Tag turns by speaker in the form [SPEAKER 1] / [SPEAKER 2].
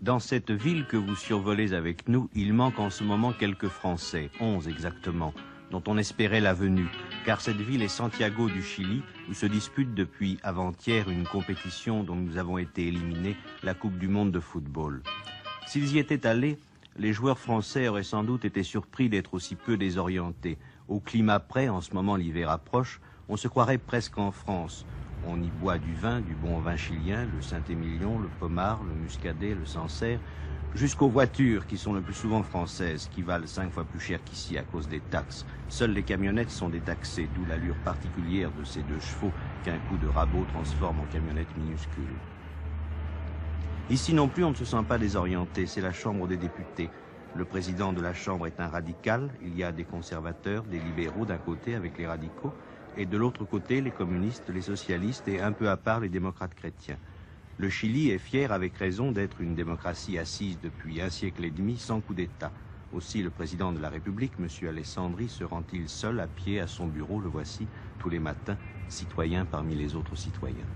[SPEAKER 1] Dans cette ville que vous survolez avec nous, il manque en ce moment quelques Français, 11 exactement, dont on espérait la venue, car cette ville est Santiago du Chili, où se dispute depuis avant-hier une compétition dont nous avons été éliminés, la Coupe du monde de football. S'ils y étaient allés, les joueurs français auraient sans doute été surpris d'être aussi peu désorientés. Au climat près, en ce moment l'hiver approche, on se croirait presque en France. On y boit du vin, du bon vin chilien, le Saint-Émilion, le Pommard, le Muscadet, le Sancerre, jusqu'aux voitures qui sont le plus souvent françaises, qui valent 5 fois plus cher qu'ici à cause des taxes. Seules les camionnettes sont détaxées, d'où l'allure particulière de ces 2 chevaux qu'un coup de rabot transforme en camionnettes minuscules. Ici non plus, on ne se sent pas désorienté, c'est la Chambre des députés. Le président de la Chambre est un radical, il y a des conservateurs, des libéraux d'un côté avec les radicaux, et de l'autre côté les communistes, les socialistes et un peu à part les démocrates chrétiens. Le Chili est fier avec raison d'être une démocratie assise depuis 1 siècle et demi sans coup d'État. Aussi le président de la République, M. Alessandri, se rend-il seul à pied à son bureau, le voici, tous les matins, citoyen parmi les autres citoyens.